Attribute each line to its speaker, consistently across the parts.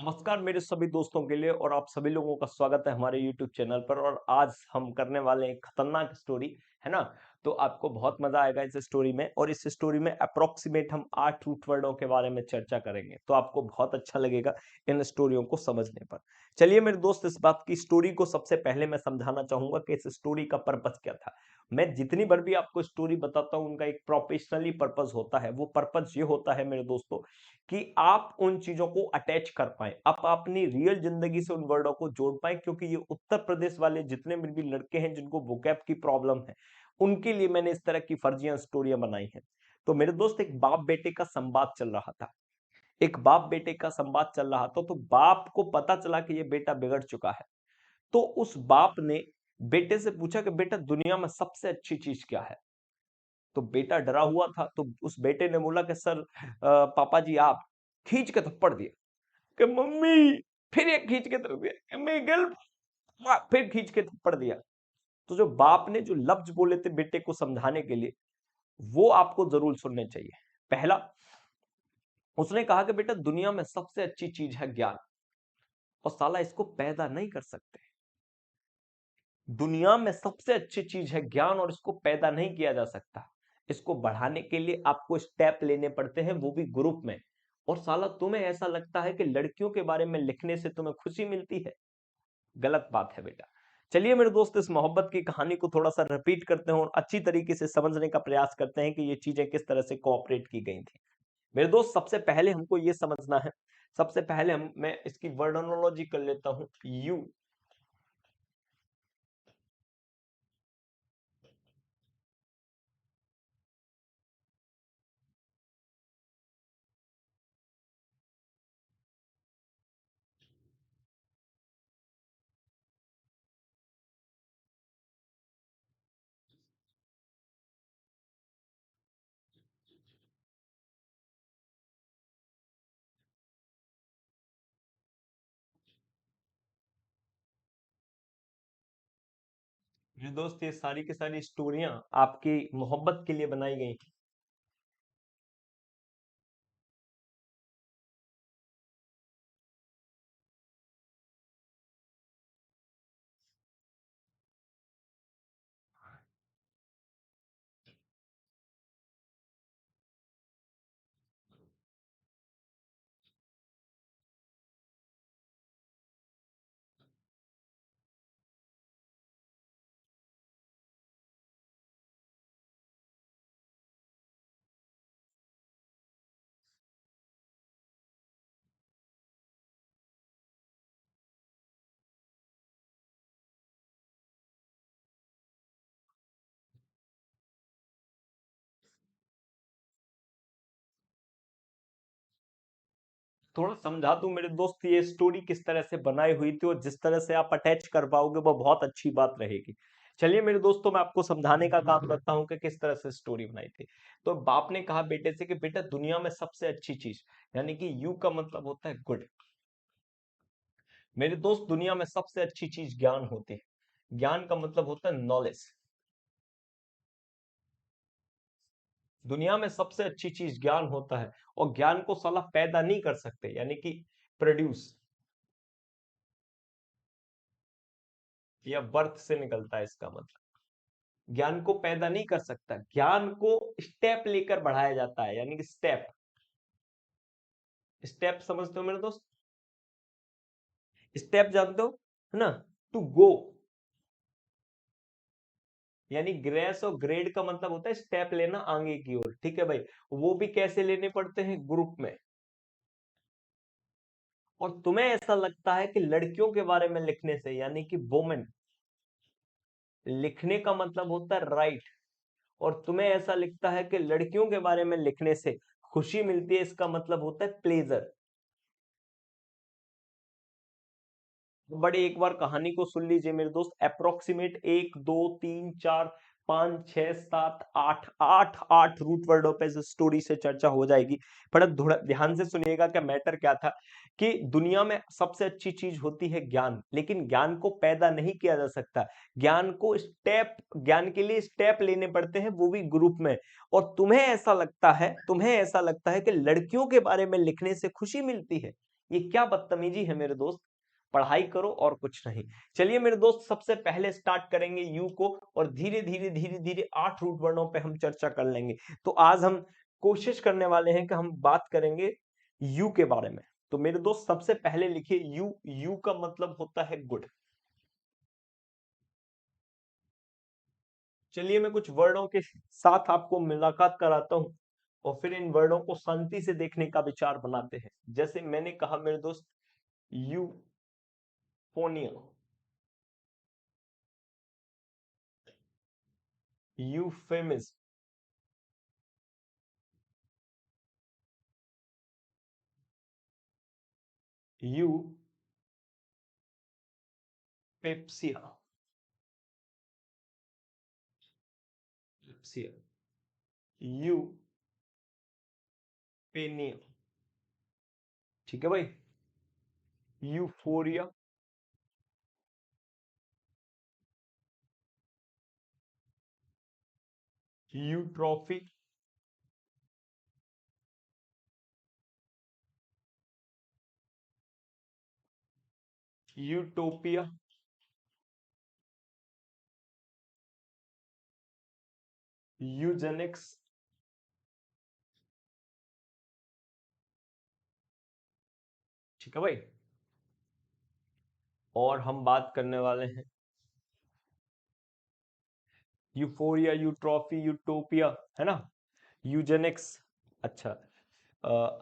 Speaker 1: नमस्कार मेरे सभी दोस्तों के लिए और आप सभी लोगों का स्वागत है हमारे YouTube चैनल पर। और आज हम करने वाले हैं एक खतरनाक स्टोरी, है ना। तो आपको बहुत मजा आएगा इस स्टोरी में, और इस स्टोरी में अप्रोक्सीमेट हम 8 रूट वर्डों के बारे में चर्चा करेंगे, तो आपको बहुत अच्छा लगेगा इन स्टोरियों को समझने पर। चलिए मेरे दोस्त, इस बात की स्टोरी को सबसे पहले मैं समझाना चाहूंगा कि इस स्टोरी का पर्पस क्या था। मैं जितनी बार भी आपको स्टोरी बताता हूँ उनका एक प्रोफेशनली पर्पस होता है। वो पर्पस ये होता है मेरे दोस्तों कि आप उन चीजों को अटैच कर पाए, आप अपनी रियल जिंदगी से उन वर्डों को जोड़ पाए, क्योंकि ये उत्तर प्रदेश वाले जितने भी लड़के हैं जिनको वोकैब की प्रॉब्लम है, उनके लिए मैंने इस तरह की फर्जियां स्टोरियां बनाई हैं। तो मेरे दोस्त, एक बाप बेटे का संवाद चल रहा था। एक बाप बेटे का संवाद चल रहा था, तो बाप को पता चला कि ये बेटा बिगड़ चुका है। तो उस बाप ने बेटे से पूछा कि बेटा, दुनिया में सबसे अच्छी चीज क्या है। तो बेटा डरा हुआ था, तो उस बेटे ने बोला कि सर, पापा जी आप, खींच के थप्पड़ दिया कि मम्मी, फिर एक खींच के थप्पड़ दिया कि मैं गर्ल, फिर खींच के थप्पड़ दिया। तो जो बाप ने जो लफ्ज बोले थे बेटे को समझाने के लिए, वो आपको जरूर सुनने चाहिए। पहला, उसने कहा कि बेटा, दुनिया में सबसे अच्छी चीज है ज्ञान, और साला इसको पैदा नहीं कर सकते। दुनिया में सबसे अच्छी चीज है ज्ञान, और इसको पैदा नहीं किया जा सकता। इसको बढ़ाने के लिए आपको स्टेप लेने पड़ते हैं, वो भी ग्रुप में। और साला तुम्हें ऐसा लगता है कि लड़कियों के बारे में लिखने से तुम्हें खुशी मिलती है। गलत बात है बेटा। चलिए मेरे दोस्त, इस मोहब्बत की कहानी को थोड़ा सा रिपीट करते हैं और अच्छी तरीके से समझने का प्रयास करते हैं कि ये चीजें किस तरह से कोऑपरेट की गई थी। मेरे दोस्त, सबसे पहले हमको ये समझना है, सबसे पहले मैं इसकी वर्डोनोलॉजी कर लेता हूं। यू, मेरे दोस्त, ये सारी की सारी स्टोरियां आपकी मोहब्बत के लिए बनाई गई थी। थोड़ा समझा दूं मेरे दोस्त, ये स्टोरी किस तरह से बनाई हुई थी, और जिस तरह से आप अटैच कर पाओगे वो बहुत अच्छी बात रहेगी। चलिए मेरे दोस्तों, मैं आपको समझाने का काम करता हूं कि किस तरह से स्टोरी बनाई थी। तो बाप ने कहा बेटे से कि बेटा, दुनिया में सबसे अच्छी चीज, यानी कि यू का मतलब होता है गुड। मेरे दोस्त, दुनिया में सबसे अच्छी चीज ज्ञान होती है। ज्ञान का मतलब होता है नॉलेज। दुनिया में सबसे अच्छी चीज ज्ञान होता है, और ज्ञान को साला पैदा नहीं कर सकते, यानी कि प्रोड्यूस, या बर्थ से निकलता है इसका मतलब। ज्ञान को पैदा नहीं कर सकता, ज्ञान को स्टेप लेकर बढ़ाया जाता है, यानी कि स्टेप। स्टेप समझते हो मेरे दोस्त? स्टेप जानते हो, है ना। टू गो, यानी ग्रेस और ग्रेड का मतलब होता है स्टेप लेना आगे की ओर, ठीक है भाई। वो भी कैसे लेने पड़ते हैं? ग्रुप में। और तुम्हें ऐसा लगता है कि लड़कियों के बारे में लिखने से, यानी कि वोमेन, लिखने का मतलब होता है राइट, और तुम्हें ऐसा लिखता है कि लड़कियों के बारे में लिखने से खुशी मिलती है, इसका मतलब होता है प्लेजर। बड़े एक बार कहानी को सुन लीजिए मेरे दोस्त। अप्रोक्सीमेट 1 2 3 4 5 6 7 8 आठ आठ रूट वर्डों पे इस स्टोरी से चर्चा हो जाएगी। बड़ा थोड़ा ध्यान से सुनिएगा कि मैटर क्या था। कि दुनिया में सबसे अच्छी चीज होती है ज्ञान, लेकिन ज्ञान को पैदा नहीं किया जा सकता। ज्ञान को स्टेप, ज्ञान के लिए स्टेप लेने पड़ते हैं, वो भी ग्रुप में। और तुम्हें ऐसा लगता है कि लड़कियों के बारे में लिखने से खुशी मिलती है। ये क्या बदतमीजी है मेरे दोस्त, पढ़ाई करो और कुछ नहीं। चलिए मेरे दोस्त, सबसे पहले स्टार्ट करेंगे यू को, और धीरे धीरे धीरे धीरे 8 रूट वर्णों पे हम चर्चा कर लेंगे। तो आज हम कोशिश करने वाले हैं कि हम बात करेंगे यू के बारे में। तो मेरे दोस्त सबसे पहले लिखिए यू। यू का मतलब होता है गुड। चलिए मैं कुछ वर्णों के साथ आपको मुलाकात कराता हूं, और फिर इन वर्णों को शांति से देखने का विचार बनाते हैं। जैसे मैंने कहा मेरे दोस्त, यूफोनिया, यूफेमिज्म, यू पेप्सिया, पेप्सिया, यू पेनिया, ठीक है भाई, यूफोरिया, यूट्रॉफी, यूटोपिया, यूजेनिक्स, ठीक है भाई। और हम बात करने वाले हैं यूफोरिया, यूट्रॉफी, यूटोपिया, है ना, यूजेनिक्स। अच्छा,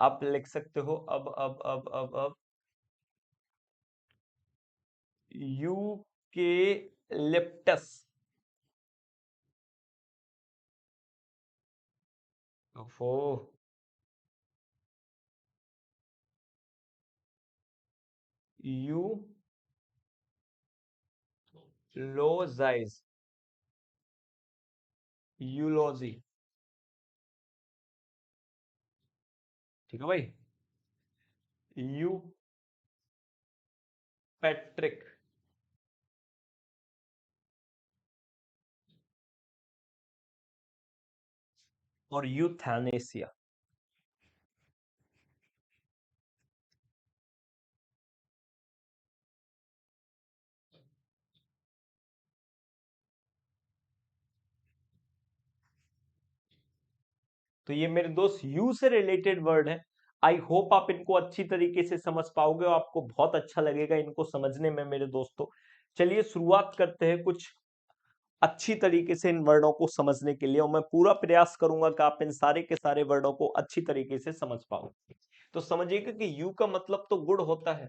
Speaker 1: आप लिख सकते हो अब यू के लिप्टस, ओफो, यू लोजाइज, यूलॉजी, ठीक है भाई, यू पैट्रिक, और यूथैनेसिया। तो ये मेरे दोस्त यू से रिलेटेड वर्ड है। आई होप आप इनको अच्छी तरीके से समझ पाओगे और आपको बहुत अच्छा लगेगा इनको समझने में मेरे दोस्तों। चलिए शुरुआत करते हैं कुछ अच्छी तरीके से इन वर्डों को समझने के लिए, और मैं पूरा प्रयास करूंगा कि आप इन सारे के सारे वर्डों को अच्छी तरीके से समझ पाओ। तो समझिएगा कि यू का मतलब तो गुड होता है,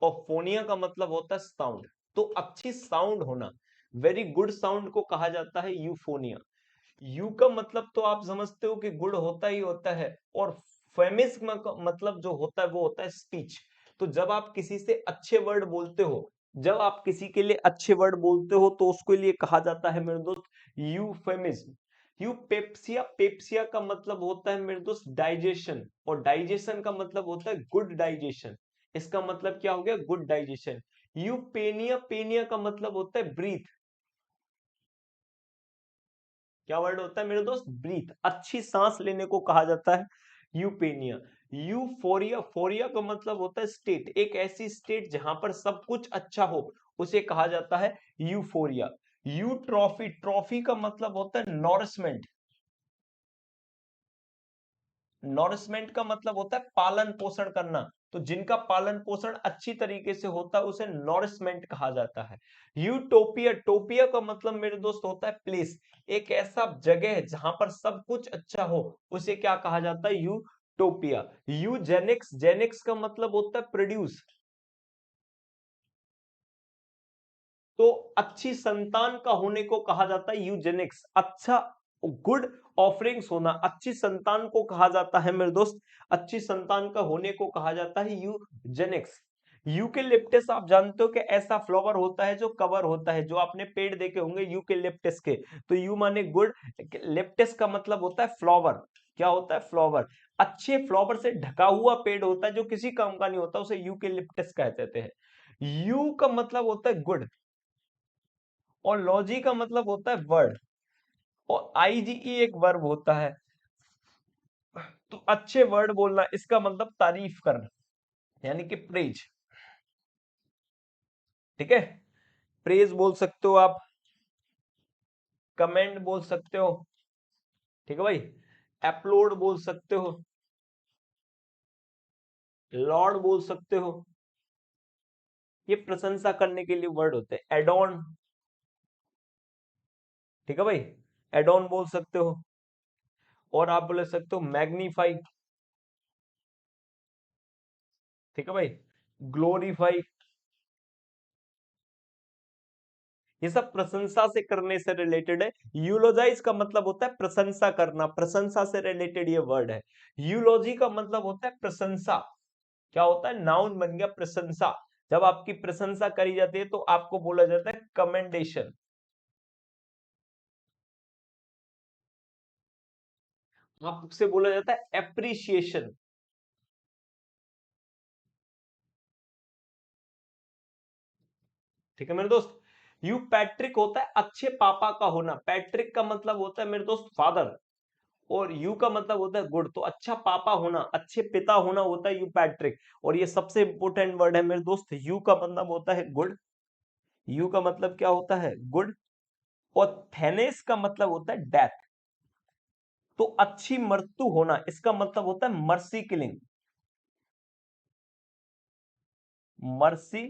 Speaker 1: और फोनिया का मतलब होता है साउंड। तो अच्छी साउंड होना, वेरी गुड साउंड को कहा जाता है यूफोनिया। यू का मतलब तो आप समझते हो कि गुड होता ही होता है, और फेमिज्म का मतलब जो होता है वो होता है स्पीच। तो जब आप किसी से अच्छे वर्ड बोलते हो, जब आप किसी के लिए अच्छे वर्ड बोलते हो, तो उसके लिए कहा जाता है मेरे दोस्त यूफेमिज्म। यूपेप्सिया, पेप्सिया का मतलब होता है मेरे दोस्त डाइजेशन, और डाइजेशन का मतलब होता है गुड डाइजेशन। इसका मतलब क्या हो गया, गुड डाइजेशन। यूपेनिया, पेनिया का मतलब होता है ब्रीथ। क्या वर्ड होता है मेरे दोस्त, ब्रीथ, अच्छी सांस लेने को कहा जाता है यूपेनिया। यूफोरिया, फोरिया का मतलब होता है स्टेट, एक ऐसी स्टेट जहां पर सब कुछ अच्छा हो, उसे कहा जाता है यूफोरिया। यूट्रॉफी, ट्रॉफी का मतलब होता है नॉरिशमेंट। नॉरिशमेंट का मतलब होता है पालन पोषण करना। तो जिनका पालन पोषण अच्छी तरीके से होता है उसे नॉरिशमेंट कहा जाता है। यूटोपिया, टोपिया का मतलब मेरे दोस्त होता है प्लेस, एक ऐसा जगह जहां पर सब कुछ अच्छा हो, उसे क्या कहा जाता है, यूटोपिया। यूजेनिक्स, जेनिक्स का मतलब होता है प्रोड्यूस। तो अच्छी संतान का होने को कहा जाता है यूजेनिक्स, अच्छा गुड ऑफरिंग्स होना, अच्छी संतान को कहा जाता है मेरे दोस्त, अच्छी संतान का होने को कहा जाता है यूजेनिक्स। यूकेलिप्टस, आप जानते हो कि ऐसा फ्लावर होता है जो कवर होता है, जो आपने पेड़ देखे होंगे यूकेलिप्टस के। तो यू माने गुड, लिप्टस का मतलब होता है फ्लावर। क्या होता है, फ्लावर। अच्छे फ्लावर से ढका हुआ पेड़ होता है जो किसी काम का नहीं होता, उसे यूकेलिप्टस कहते हैं। यू का मतलब होता है गुड, और लॉजी का मतलब होता है वर्ड, और आईजीई एक वर्ब होता है। तो अच्छे वर्ड बोलना, इसका मतलब तारीफ करना। यानी कि प्रेज, ठीक है। प्रेज बोल सकते हो आप, कमेंट बोल सकते हो, ठीक है भाई। अपलोड बोल सकते हो, लॉर्ड बोल सकते हो, ये प्रशंसा करने के लिए वर्ड होते हैं। एडॉन, ठीक है भाई, एडॉन बोल सकते हो। और आप बोल सकते हो मैग्नीफाई, ठीक है भाई, ग्लोरीफाई, ये सब प्रशंसा से करने से रिलेटेड है। यूलोजाइज का मतलब होता है प्रशंसा करना, प्रशंसा से रिलेटेड ये वर्ड है। यूलोजी का मतलब होता है प्रशंसा, क्या होता है, नाउन बन गया प्रशंसा। जब आपकी प्रशंसा करी जाती है तो आपको बोला जाता है कमेंडेशन, आपसे बोला जाता है एप्रिसिएशन, ठीक है मेरे दोस्त। यू पैट्रिक होता है अच्छे पापा का होना, पैट्रिक का मतलब होता है मेरे दोस्त फादर, और यू का मतलब होता है गुड, तो अच्छा पापा होना, अच्छे पिता होना होता है यू पैट्रिक। और ये सबसे इंपोर्टेंट वर्ड है मेरे दोस्त, यू का मतलब होता है गुड, यू का मतलब क्या होता है, गुड। और थेनेस का मतलब होता है डेथ, तो अच्छी मृत्यु होना, इसका मतलब होता है mercy killing, mercy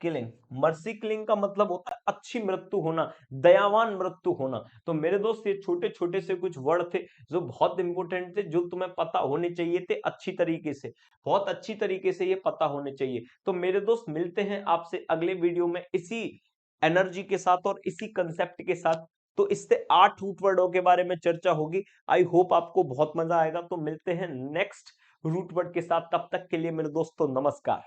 Speaker 1: killing. Mercy killing का मतलब होता है अच्छी मृत्यु होना, दयावान मृत्यु होना। तो मेरे दोस्त ये छोटे छोटे से कुछ वर्ड थे जो बहुत इंपोर्टेंट थे, जो तुम्हें पता होने चाहिए थे अच्छी तरीके से, बहुत अच्छी तरीके से ये पता होने चाहिए। तो मेरे दोस्त मिलते हैं आपसे अगले वीडियो में इसी एनर्जी के साथ और इसी कंसेप्ट के साथ। तो इससे 8 रूट वर्डों के बारे में चर्चा होगी। आई होप आपको बहुत मजा आएगा। तो मिलते हैं नेक्स्ट रूट वर्ड के साथ, तब तक के लिए मेरे दोस्तों नमस्कार।